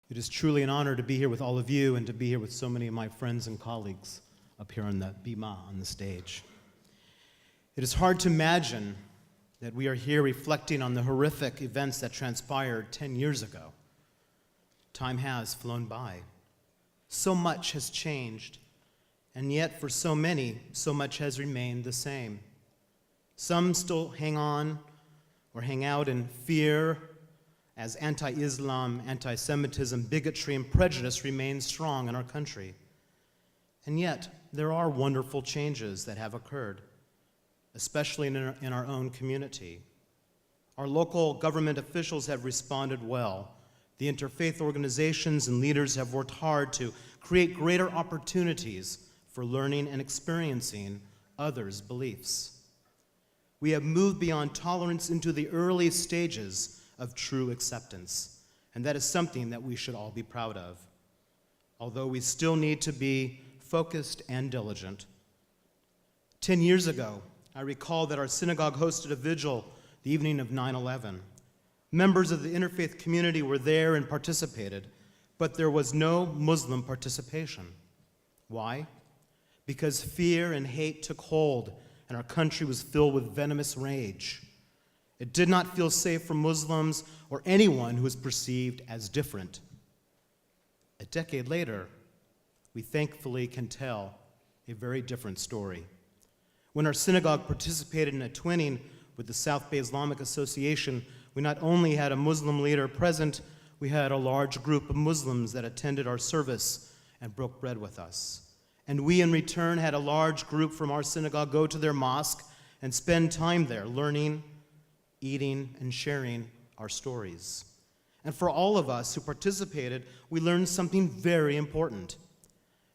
It is truly an honor to be here with all of you and to be here with so many of my friends and colleagues up here on the bima, on the stage. It is hard to imagine that we are here reflecting on the horrific events that transpired 10 years ago. Time has flown by. So much has changed, and yet for so many, so much has remained the same. Some still hang on or hang out in fear as anti-Islam, anti-Semitism, bigotry, and prejudice remain strong in our country. And yet, there are wonderful changes that have occurred, especially in our own community. Our local government officials have responded well. The interfaith organizations and leaders have worked hard to create greater opportunities for learning and experiencing others' beliefs. We have moved beyond tolerance into the early stages of true acceptance, and that is something that we should all be proud of. Although we still need to be focused and diligent. 10 years ago, I recall that our synagogue hosted a vigil the evening of 9/11. Members of the interfaith community were there and participated, but there was no Muslim participation. Why? Because fear and hate took hold, and our country was filled with venomous rage. It did not feel safe for Muslims or anyone who was perceived as different. A decade later, we thankfully can tell a very different story. When our synagogue participated in a twinning with the South Bay Islamic Association, we not only had a Muslim leader present, we had a large group of Muslims that attended our service and broke bread with us. And we, in return, had a large group from our synagogue go to their mosque and spend time there learning, eating, and sharing our stories. And for all of us who participated, we learned something very important.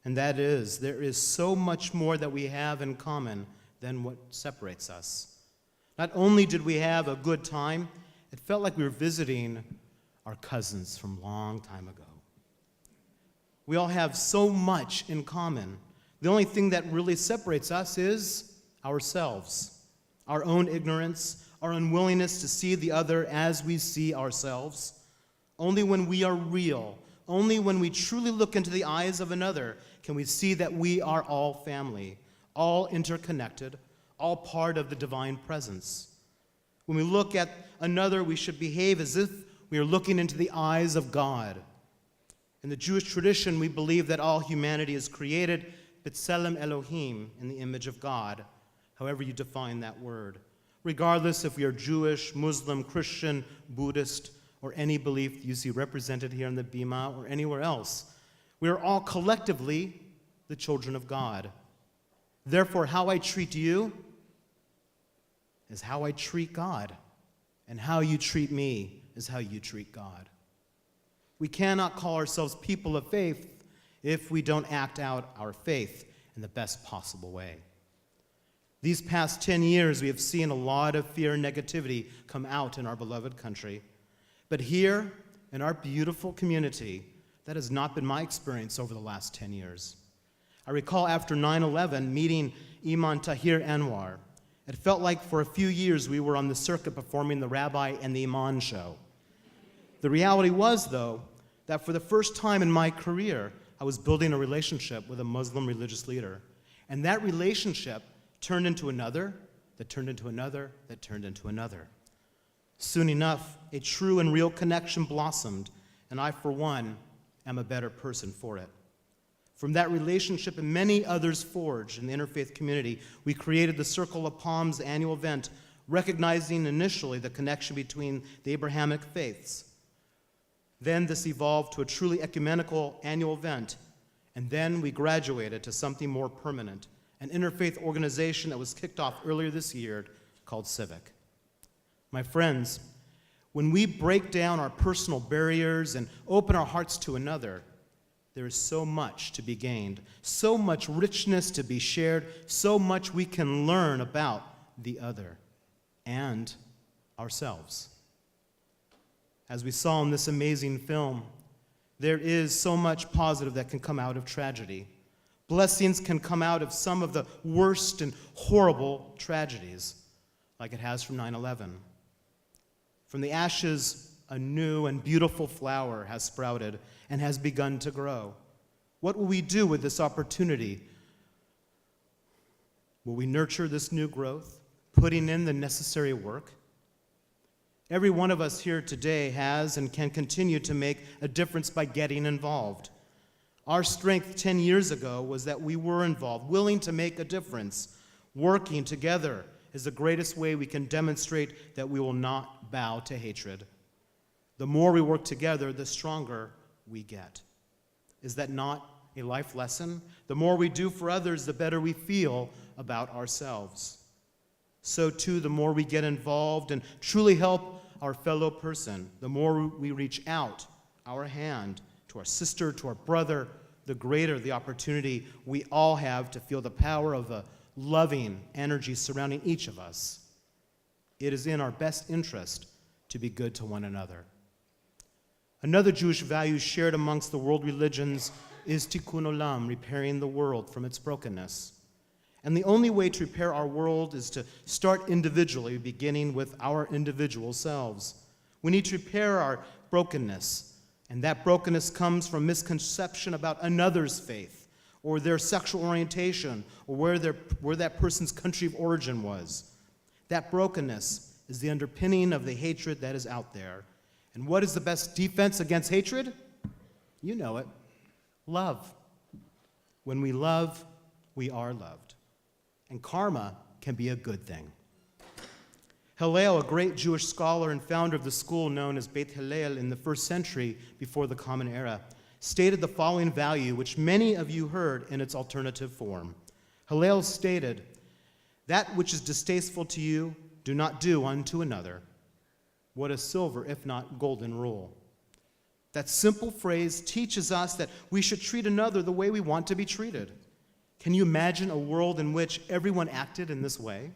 And that is, there is so much more that we have in common than what separates us. Not only did we have a good time, it felt like we were visiting our cousins from a long time ago. We all have so much in common. The only thing that really separates us is ourselves, our own ignorance, our unwillingness to see the other as we see ourselves. Only when we are real, only when we truly look into the eyes of another, can we see that we are all family, all interconnected, all part of the divine presence. When we look at another, we should behave as if we are looking into the eyes of God. In the Jewish tradition, we believe that all humanity is created b'tselem Elohim, in the image of God, however you define that word. Regardless if we are Jewish, Muslim, Christian, Buddhist, or any belief you see represented here in the bima or anywhere else, we are all collectively the children of God. Therefore, how I treat you is how I treat God, and how you treat me is how you treat God. We cannot call ourselves people of faith if we don't act out our faith in the best possible way. These past 10 years, we have seen a lot of fear and negativity come out in our beloved country. But here, in our beautiful community, that has not been my experience over the last 10 years. I recall after 9/11 meeting Imam Tahir Anwar. It felt like for a few years we were on the circuit performing the Rabbi and the Imam show. The reality was, though, that for the first time in my career, I was building a relationship with a Muslim religious leader. And that relationship turned into another, that turned into another, that turned into another. Soon enough, a true and real connection blossomed, and I, for one, am a better person for it. From that relationship and many others forged in the interfaith community, we created the Circle of Palms annual event, recognizing initially the connection between the Abrahamic faiths. Then this evolved to a truly ecumenical annual event, and then we graduated to something more permanent, an interfaith organization that was kicked off earlier this year called Civic. My friends, when we break down our personal barriers and open our hearts to another, there is so much to be gained, so much richness to be shared, so much we can learn about the other and ourselves. As we saw in this amazing film, there is so much positive that can come out of tragedy. Blessings can come out of some of the worst and horrible tragedies, like it has from 9/11. From the ashes a new and beautiful flower has sprouted and has begun to grow. What will we do with this opportunity? Will we nurture this new growth, putting in the necessary work? Every one of us here today has and can continue to make a difference by getting involved. Our strength 10 years ago was that we were involved, willing to make a difference. Working together is the greatest way we can demonstrate that we will not bow to hatred. The more we work together, the stronger we get. Is that not a life lesson? The more we do for others, the better we feel about ourselves. So too, the more we get involved and truly help our fellow person, the more we reach out our hand to our sister, to our brother, the greater the opportunity we all have to feel the power of a loving energy surrounding each of us. It is in our best interest to be good to one another. Another Jewish value shared amongst the world religions is tikkun olam, repairing the world from its brokenness. And the only way to repair our world is to start individually, beginning with our individual selves. We need to repair our brokenness, and that brokenness comes from misconception about another's faith, or their sexual orientation, or where that person's country of origin was. That brokenness is the underpinning of the hatred that is out there. And what is the best defense against hatred? You know it. Love. When we love, we are loved. And karma can be a good thing. Hillel, a great Jewish scholar and founder of the school known as Beit Hillel in the 1st century before the Common Era, stated the following value, which many of you heard in its alternative form. Hillel stated, "That which is distasteful to you, do not do unto another." What a silver, if not golden rule. That simple phrase teaches us that we should treat another the way we want to be treated. Can you imagine a world in which everyone acted in this way?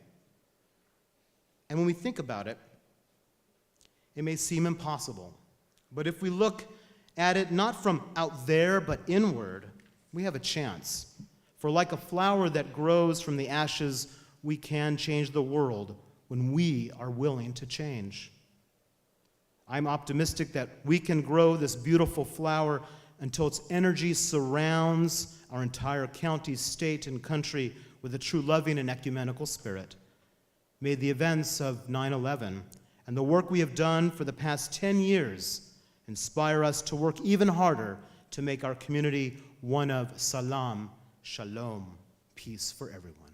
And when we think about it, it may seem impossible. But if we look at it not from out there but inward, we have a chance. For like a flower that grows from the ashes, we can change the world when we are willing to change. I'm optimistic that we can grow this beautiful flower until its energy surrounds our entire county, state, and country with a true loving and ecumenical spirit. May the events of 9/11 and the work we have done for the past 10 years inspire us to work even harder to make our community one of salam, shalom, peace for everyone.